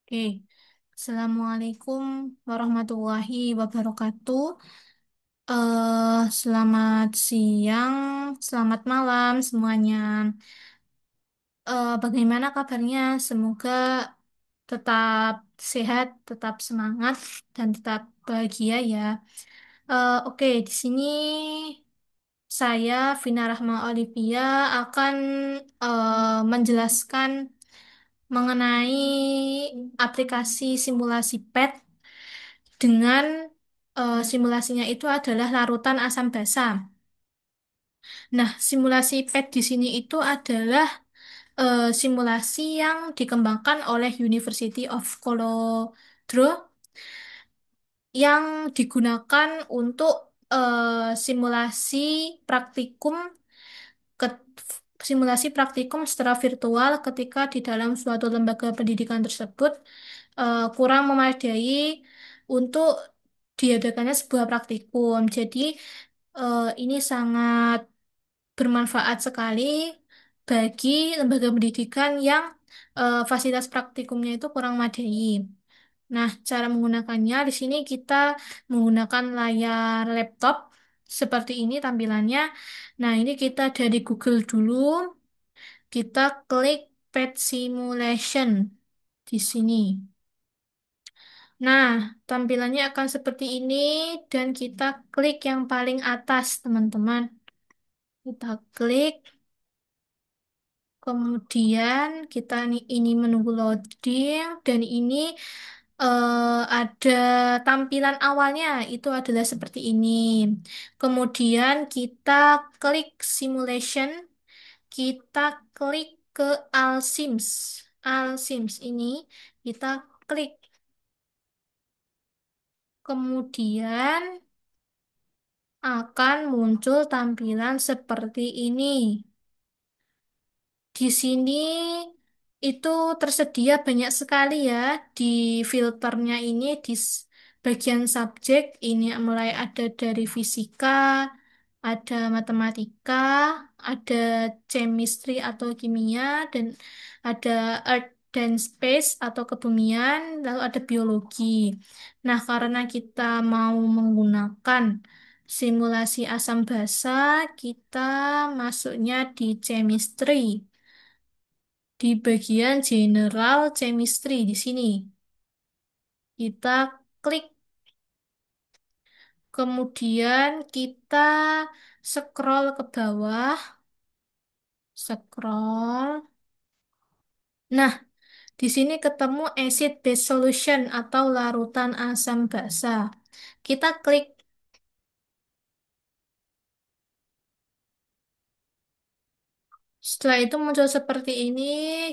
Oke, Assalamualaikum warahmatullahi wabarakatuh. Selamat siang, selamat malam semuanya. Bagaimana kabarnya? Semoga tetap sehat, tetap semangat, dan tetap bahagia ya. Oke, di sini saya Vina Rahma Olivia akan menjelaskan mengenai aplikasi simulasi PET dengan simulasinya itu adalah larutan asam basa. Nah, simulasi PET di sini itu adalah simulasi yang dikembangkan oleh University of Colorado yang digunakan untuk simulasi praktikum ke simulasi praktikum secara virtual ketika di dalam suatu lembaga pendidikan tersebut kurang memadai untuk diadakannya sebuah praktikum. Jadi ini sangat bermanfaat sekali bagi lembaga pendidikan yang fasilitas praktikumnya itu kurang madai. Nah, cara menggunakannya di sini kita menggunakan layar laptop seperti ini tampilannya. Nah, ini kita dari Google dulu, kita klik Pet Simulation di sini. Nah, tampilannya akan seperti ini dan kita klik yang paling atas, teman-teman. Kita klik, kemudian kita ini menunggu loading dan ini ada tampilan awalnya itu adalah seperti ini. Kemudian kita klik simulation, kita klik ke All Sims. All Sims ini kita klik. Kemudian akan muncul tampilan seperti ini. Di sini itu tersedia banyak sekali ya di filternya ini bagian subjek ini mulai ada dari fisika, ada matematika, ada chemistry atau kimia dan ada earth dan space atau kebumian, lalu ada biologi. Nah, karena kita mau menggunakan simulasi asam basa, kita masuknya di chemistry di bagian General Chemistry di sini. Kita klik, kemudian kita scroll ke bawah, scroll. Nah, di sini ketemu acid base solution atau larutan asam basa. Kita klik. Setelah itu muncul seperti ini,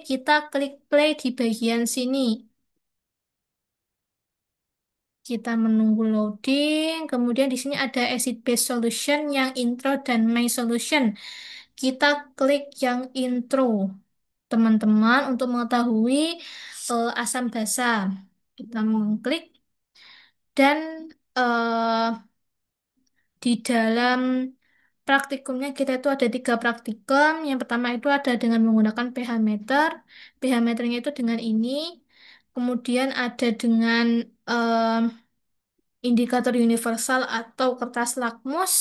kita klik play di bagian sini. Kita menunggu loading, kemudian di sini ada acid base solution yang intro dan main solution. Kita klik yang intro, teman-teman, untuk mengetahui asam basa. Kita mengklik dan di dalam praktikumnya kita itu ada tiga praktikum. Yang pertama itu ada dengan menggunakan pH meter. pH meternya itu dengan ini. Kemudian ada dengan indikator universal atau kertas lakmus.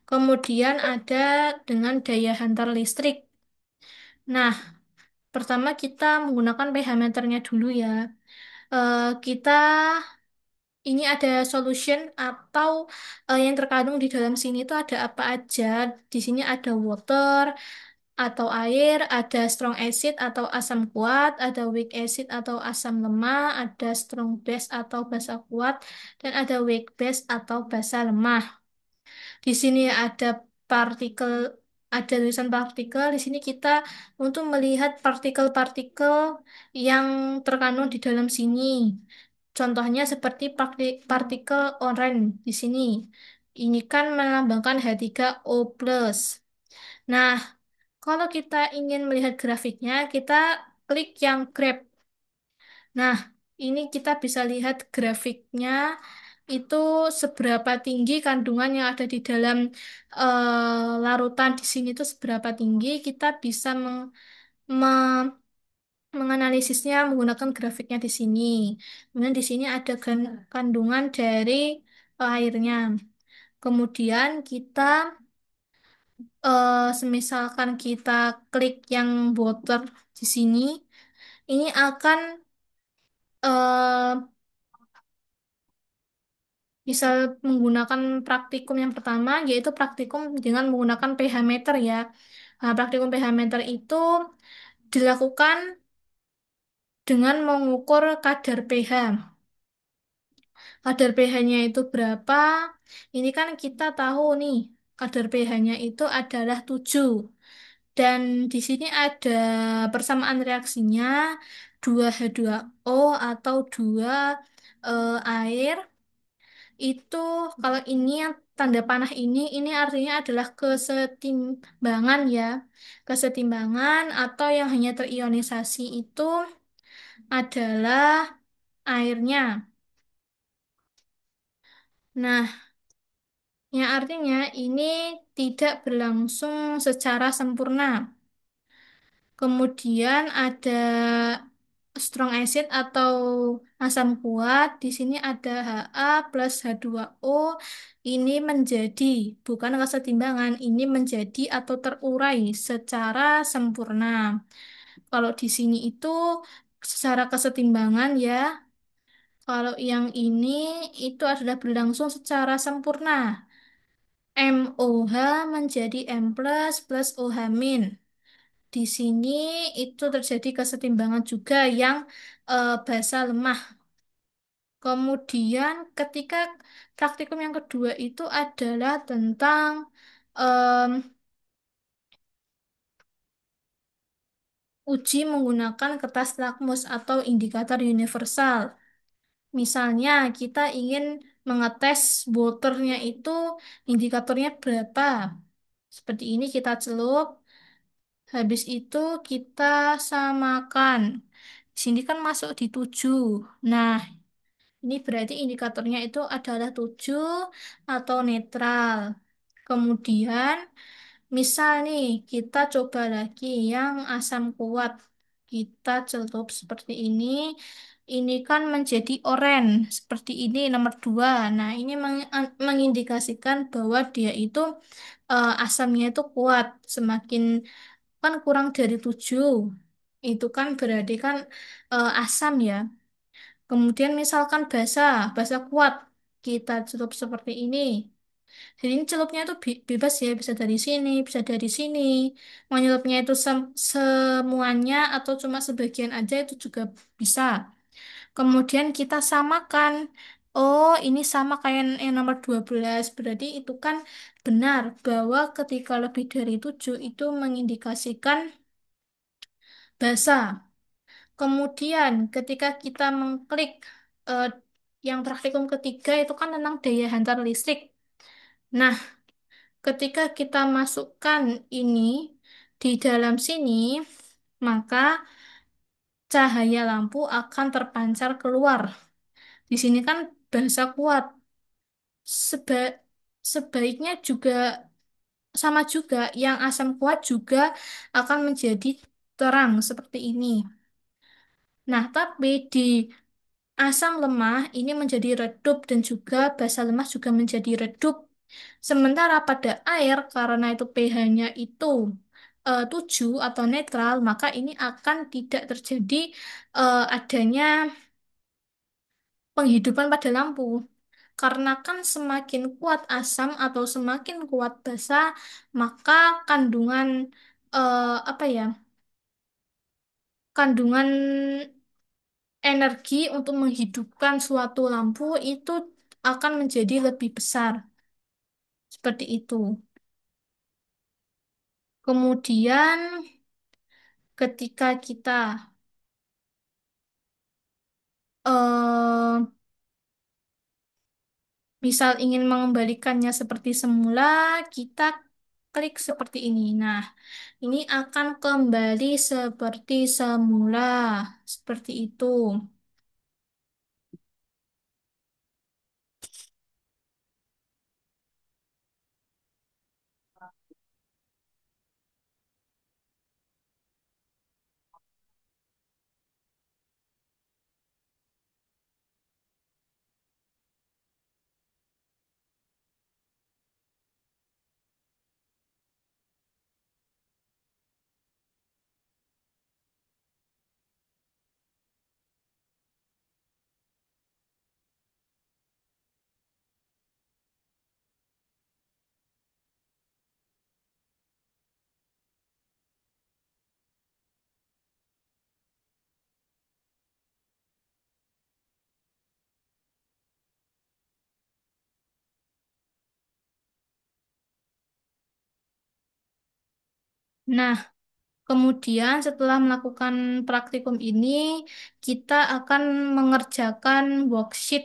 Kemudian ada dengan daya hantar listrik. Nah, pertama kita menggunakan pH meternya dulu ya. Kita ini ada solution atau yang terkandung di dalam sini itu ada apa aja. Di sini ada water atau air, ada strong acid atau asam kuat, ada weak acid atau asam lemah, ada strong base atau basa kuat, dan ada weak base atau basa lemah. Di sini ada partikel, ada tulisan partikel. Di sini kita untuk melihat partikel-partikel yang terkandung di dalam sini. Contohnya seperti partikel oranye di sini. Ini kan melambangkan H3O+. Nah, kalau kita ingin melihat grafiknya, kita klik yang graph. Nah, ini kita bisa lihat grafiknya itu seberapa tinggi kandungan yang ada di dalam larutan di sini itu seberapa tinggi. Kita bisa me- menganalisisnya menggunakan grafiknya di sini. Kemudian di sini ada kandungan dari airnya. Kemudian kita, semisalkan kita klik yang water di sini, ini akan eh, bisa menggunakan praktikum yang pertama, yaitu praktikum dengan menggunakan pH meter ya. Nah, praktikum pH meter itu dilakukan dengan mengukur kadar pH. Kadar pH-nya itu berapa? Ini kan kita tahu nih, kadar pH-nya itu adalah 7. Dan di sini ada persamaan reaksinya 2H2O atau 2 air. Itu kalau ini yang tanda panah ini artinya adalah kesetimbangan ya. Kesetimbangan atau yang hanya terionisasi itu adalah airnya. Nah, yang artinya ini tidak berlangsung secara sempurna. Kemudian ada strong acid atau asam kuat. Di sini ada Ha plus H2O. Ini menjadi, bukan kesetimbangan, ini menjadi atau terurai secara sempurna. Kalau di sini itu secara kesetimbangan ya. Kalau yang ini itu adalah berlangsung secara sempurna. MOH menjadi M plus plus OH min. Di sini itu terjadi kesetimbangan juga yang basa lemah. Kemudian ketika praktikum yang kedua itu adalah tentang em, uji menggunakan kertas lakmus atau indikator universal. Misalnya kita ingin mengetes waternya itu indikatornya berapa. Seperti ini kita celup, habis itu kita samakan. Di sini kan masuk di 7. Nah, ini berarti indikatornya itu adalah 7 atau netral. Kemudian, misal nih, kita coba lagi yang asam kuat. Kita celup seperti ini. Ini kan menjadi oranye, seperti ini nomor 2. Nah, ini mengindikasikan bahwa dia itu asamnya itu kuat. Semakin kan kurang dari 7. Itu kan berarti kan asam ya. Kemudian misalkan basa, basa kuat, kita celup seperti ini. Jadi ini celupnya itu bebas ya, bisa dari sini, bisa dari sini. Mau nyelupnya itu semuanya atau cuma sebagian aja itu juga bisa. Kemudian kita samakan. Oh, ini sama kayak yang nomor 12. Berarti itu kan benar bahwa ketika lebih dari 7 itu mengindikasikan basa. Kemudian ketika kita mengklik eh, yang praktikum ketiga itu kan tentang daya hantar listrik. Nah, ketika kita masukkan ini di dalam sini, maka cahaya lampu akan terpancar keluar. Di sini kan bahasa kuat. Seba- Sebaiknya juga sama juga, yang asam kuat juga akan menjadi terang seperti ini. Nah, tapi di asam lemah ini menjadi redup dan juga basa lemah juga menjadi redup. Sementara pada air, karena itu pH-nya itu 7 atau netral, maka ini akan tidak terjadi adanya penghidupan pada lampu. Karena kan semakin kuat asam atau semakin kuat basa, maka kandungan apa ya? Kandungan energi untuk menghidupkan suatu lampu itu akan menjadi lebih besar. Seperti itu. Kemudian ketika kita eh, misal ingin mengembalikannya seperti semula, kita klik seperti ini. Nah, ini akan kembali seperti semula. Seperti itu. Nah, kemudian setelah melakukan praktikum ini, kita akan mengerjakan worksheet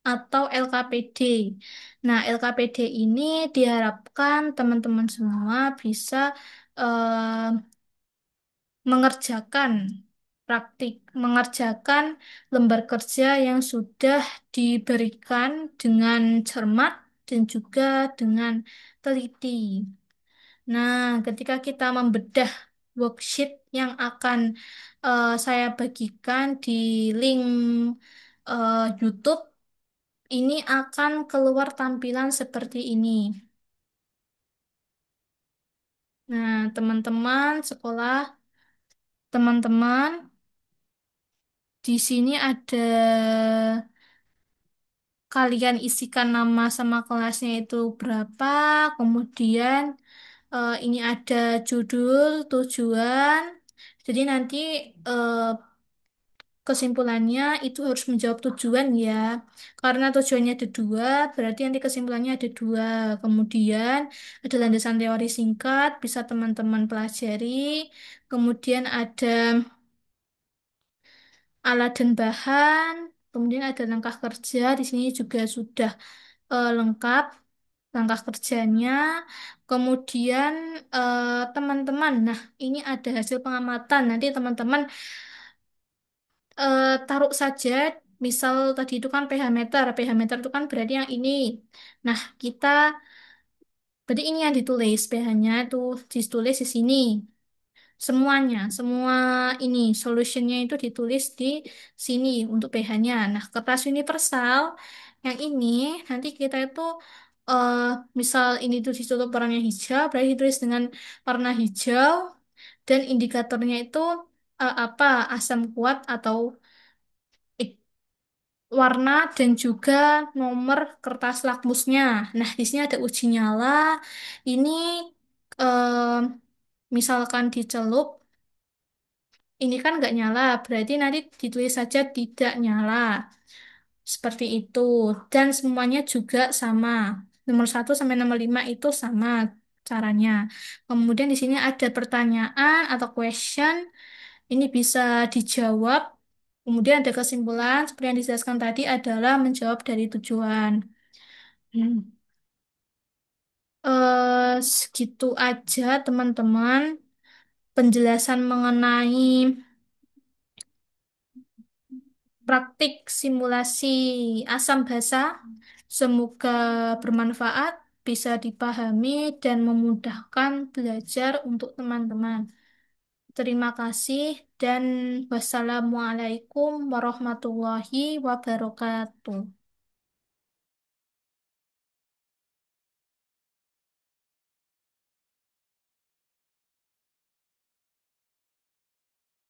atau LKPD. Nah, LKPD ini diharapkan teman-teman semua bisa eh, mengerjakan mengerjakan lembar kerja yang sudah diberikan dengan cermat dan juga dengan teliti. Nah, ketika kita membedah worksheet yang akan saya bagikan di link YouTube, ini akan keluar tampilan seperti ini. Nah, teman-teman sekolah, teman-teman, di sini ada kalian isikan nama sama kelasnya itu berapa, kemudian ini ada judul, tujuan. Jadi nanti eh, kesimpulannya itu harus menjawab tujuan ya. Karena tujuannya ada dua, berarti nanti kesimpulannya ada dua. Kemudian ada landasan teori singkat, bisa teman-teman pelajari. Kemudian ada alat dan bahan. Kemudian ada langkah kerja. Di sini juga sudah lengkap langkah kerjanya. Kemudian teman-teman, nah ini ada hasil pengamatan. Nanti teman-teman taruh saja, misal tadi itu kan pH meter. pH meter itu kan berarti yang ini. Nah, kita berarti ini yang ditulis pH-nya itu ditulis di sini. Semuanya, semua ini solutionnya itu ditulis di sini untuk pH-nya. Nah, kertas universal yang ini nanti kita itu eh, misal ini tuh ditutup warnanya hijau, berarti ditulis dengan warna hijau dan indikatornya itu apa asam kuat atau eh, warna dan juga nomor kertas lakmusnya. Nah, di sini ada uji nyala. Ini eh, misalkan dicelup ini kan nggak nyala, berarti nanti ditulis saja tidak nyala. Seperti itu. Dan semuanya juga sama. Nomor 1 sampai nomor 5 itu sama caranya. Kemudian di sini ada pertanyaan atau question. Ini bisa dijawab. Kemudian ada kesimpulan. Seperti yang dijelaskan tadi adalah menjawab dari tujuan. Hmm. Segitu aja teman-teman penjelasan mengenai praktik simulasi asam basa. Semoga bermanfaat, bisa dipahami, dan memudahkan belajar untuk teman-teman. Terima kasih, dan wassalamualaikum warahmatullahi wabarakatuh.